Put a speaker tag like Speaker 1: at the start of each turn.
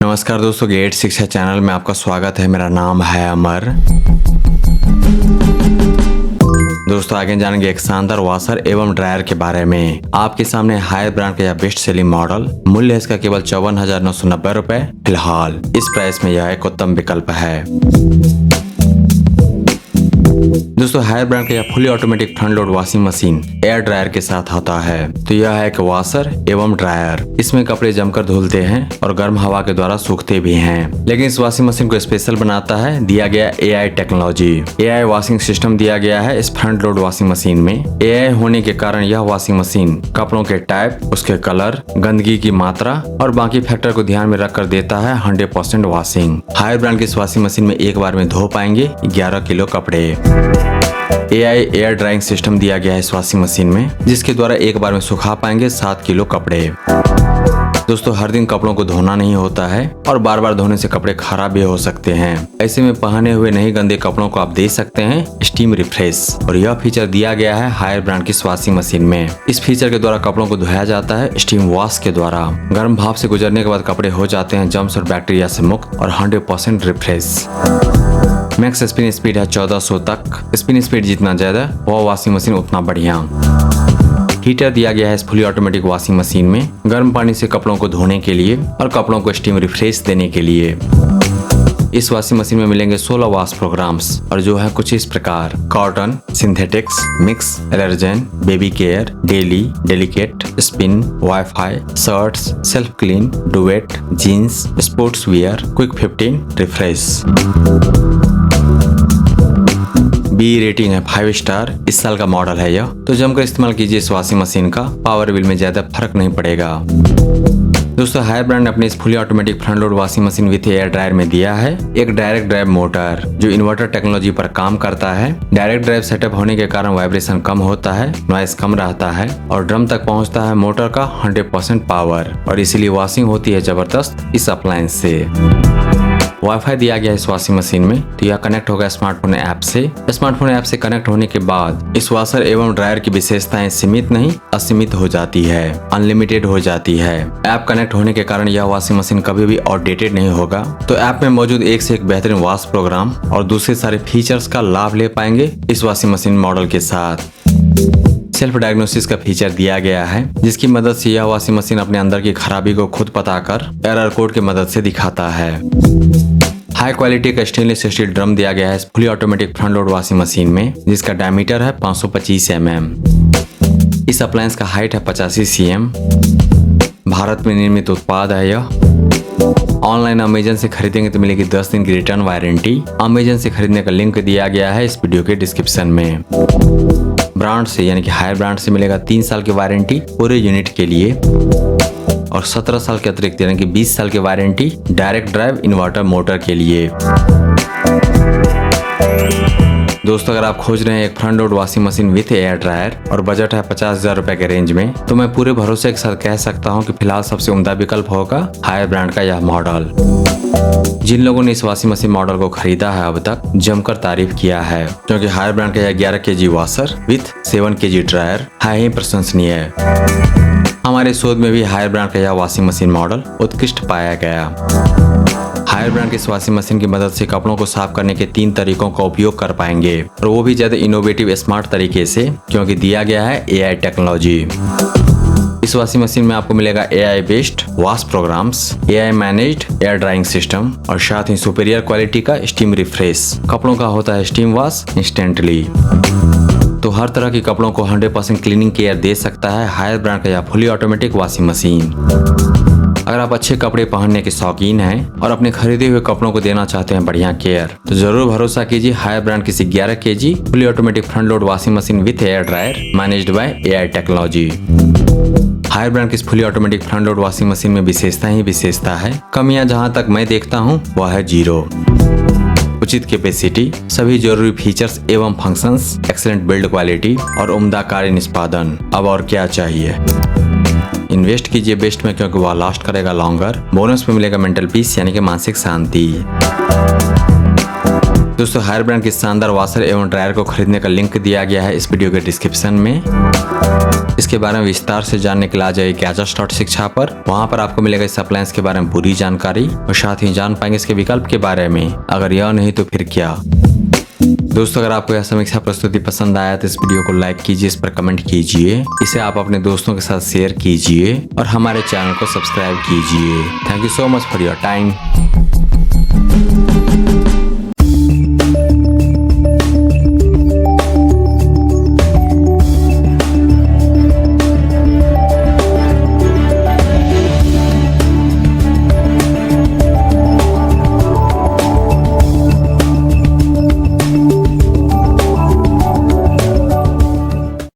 Speaker 1: नमस्कार दोस्तों, गेट शिक्षा चैनल में आपका स्वागत है। मेरा नाम है अमर। दोस्तों आगे जानेंगे एक शानदार वॉशर एवं ड्रायर के बारे में। आपके सामने हायर ब्रांड का यह बेस्ट सेलिंग मॉडल, मूल्य है इसका केवल 54,990 रुपए। फिलहाल इस प्राइस में यह एक उत्तम विकल्प है। दोस्तों हायर ब्रांड का यह fully automatic front load washing machine air dryer के साथ आता है। तो यह है एक वॉशर एवं ड्रायर। इसमें कपड़े जमकर धुलते हैं और गर्म हवा के द्वारा सूखते भी हैं। लेकिन इस वॉशिंग मशीन को स्पेशल बनाता है दिया गया AI technology. AI washing system दिया गया है इस फ्रंट लोड वॉशिंग मशीन में। AI होने के कारण यह वॉशिंग मशीन कपड़ों के टाइप, उसके कलर, गंदगी की मात्रा और बाकी फैक्टर को ध्यान में रखकर देता है 100% वॉशिंग। हायर ब्रांड की इस वॉशिंग मशीन में एक बार में धो पाएंगे 11 किलो कपड़े। AI एयर ड्राइंग सिस्टम दिया गया है इस वॉशिंग मशीन में, जिसके द्वारा एक बार में सुखा पाएंगे 7 किलो कपड़े। दोस्तों हर दिन कपड़ों को धोना नहीं होता है और बार बार धोने से कपड़े खराब भी हो सकते हैं। ऐसे में पहने हुए नहीं गंदे कपड़ों को आप दे सकते हैं स्टीम रिफ्रेश, और यह फीचर दिया गया है हायर ब्रांड की वॉशिंग मशीन में। इस फीचर के द्वारा कपड़ों को धोया जाता है स्टीम वॉश के द्वारा। गर्म भाप से गुजरने के बाद कपड़े हो जाते हैं जर्म्स और बैक्टीरिया से मुक्त और 100% रिफ्रेश। मैक्स स्पिन स्पीड है 1400 तक। स्पिन स्पीड जितना ज्यादा वो वॉशिंग मशीन उतना बढ़िया। हीटर दिया गया है इस फुली ऑटोमेटिक वॉशिंग मशीन में, गर्म पानी से कपड़ों को धोने के लिए और कपड़ों को स्टीम रिफ्रेश देने के लिए। इस वॉशिंग मशीन में मिलेंगे 16 वॉश प्रोग्राम्स, और जो है कुछ इस प्रकार: cotton, synthetics, mix, allergen, baby care, daily, delicate, spin, wifi, shirts, self clean, duvet, jeans, sports wear, quick 15, refresh. B rating है 5 स्टार। इस साल का मॉडल है यह, तो जमकर इस्तेमाल कीजिए इस वॉशिंग मशीन का। पावर बिल में ज्यादा फर्क नहीं पड़ेगा। दोस्तों हायर ब्रांड ने अपने इस fully automatic front load washing machine with air dryer में दिया है एक डायरेक्ट ड्राइव मोटर, जो इन्वर्टर टेक्नोलॉजी पर काम करता है। डायरेक्ट ड्राइव सेटअप होने के कारण वाइब्रेशन कम होता है, नॉइस कम रहता है और ड्रम तक पहुंचता है मोटर का 100% पावर, और इसीलिए वॉशिंग होती है जबरदस्त इस अप्लायंस से। वाईफाई दिया गया इस वॉशिंग मशीन में, तो यह कनेक्ट होगा स्मार्टफोन ऐप से। स्मार्टफोन ऐप से कनेक्ट होने के बाद इस वॉशर एवं ड्रायर की विशेषताएं सीमित नहीं असीमित हो जाती है, अनलिमिटेड हो जाती है। ऐप कनेक्ट होने के कारण यह वॉशिंग मशीन कभी भी आउटडेटेड नहीं होगा। तो ऐप में मौजूद एक से एक बेहतरीन वॉश प्रोग्राम और दूसरे सारे फीचर्स का लाभ ले पाएंगे इस वॉशिंग मशीन मॉडल के साथ। सेल्फ डायग्नोसिस का फीचर दिया गया है, जिसकी मदद से यह वॉशिंग मशीन अपने अंदर की खराबी को खुद पता कर एरर कोड की मदद से दिखाता है। हाई क्वालिटी का स्टेनलेस स्टील ड्रम दिया गया है इस fully automatic front load washing machine में, जिसका डायमीटर है 525 mm। इस अप्लायंस का हाइट है 85 cm। भारत में निर्मित उत्पाद है यह। ऑनलाइन अमेजन से खरीदेंगे तो मिलेगी 10 दिन की रिटर्न वारंटी। अमेजन से खरीदने का लिंक दिया गया है इस वीडियो के डिस्क्रिप्शन में। ब्रांड से यानी कि हायर ब्रांड से मिलेगा 3 साल की वारंटी पूरे यूनिट के लिए, और 17 साल के अतिरिक्त यानी कि 20 साल की warranty direct drive inverter motor के लिए। दोस्तों अगर आप खोज रहे हैं एक front load washing machine with air dryer और बजट है 50,000 रुपए के रेंज में, तो मैं पूरे भरोसे के साथ कह सकता हूं कि फिलहाल सबसे उम्दा विकल्प होगा हायर ब्रांड का यह मॉडल। जिन लोगों ने इस वॉशिंग मशीन मॉडल को खरीदा है अब तक जमकर तारीफ किया है, क्योंकि हायर ब्रांड का यह 11 kg washer with 7 kg dryer है ही प्रशंसनीय है। हमारे शोध में भी हायर ब्रांड का यह वॉशिंग मशीन मॉडल उत्कृष्ट पाया गया। हायर ब्रांड की इस वॉशिंग मशीन की मदद से कपड़ों को साफ करने के 3 तरीकों का उपयोग कर पाएंगे, और वो भी ज्यादा इनोवेटिव स्मार्ट तरीके से, क्योंकि दिया गया है AI टेक्नोलॉजी। इस वॉशिंग मशीन में आपको मिलेगा AI based wash programs, AI managed air drying system और साथ ही सुपीरियर क्वालिटी का स्टीम रिफ्रेश। कपड़ों का होता है स्टीम वॉश इंस्टेंटली। तो हर तरह के कपड़ों को 100% क्लीनिंग केयर दे सकता है हायर ब्रांड का यह फुली ऑटोमेटिक वॉशिंग मशीन। अगर आप अच्छे कपड़े पहनने के शौकीन हैं और अपने खरीदे हुए कपड़ों को देना चाहते हैं बढ़िया केयर, तो जरूर भरोसा कीजिए हायर ब्रांड की 11 kg fully automatic front load washing machine with air dryer managed by AI technology. Haier brand की इस fully automatic front load washing machine में विशेषता ही विशेषता है। कमियां जहां तक मैं देखता हूं वह है 0। उचित कैपेसिटी, सभी जरूरी फीचर्स एवं फंक्शंस, एक्सीलेंट बिल्ड क्वालिटी और उम्दा कार्य निष्पादन। अब और क्या चाहिए। इन्वेस्ट कीजिए बेस्ट में, क्योंकि वह लास्ट करेगा लॉन्गर। बोनस में मिलेगा मेंटल पीस यानी कि मानसिक शांति। दोस्तों हायर ब्रांड के शानदार वॉशर एवं ड्रायर को खरीदने का लिंक दिया गया है इस वीडियो के डिस्क्रिप्शन में। इसके बारे में विस्तार से जानने के लिए आ जाइए गैजेट्स शिक्षा पर। वहां पर आपको मिलेगा इस अप्लायंस के बारे में पूरी जानकारी और साथ ही जान पाएंगे इसके विकल्प के बारे में। अगर यह नहीं तो फिर क्या। दोस्तों अगर आपको यह समीक्षा प्रस्तुति पसंद आया तो इस वीडियो को लाइक कीजिए, इस पर कमेंट कीजिए, इसे आप अपने दोस्तों के साथ शेयर कीजिए और हमारे चैनल को सब्सक्राइब कीजिए। Thank you so much for your time.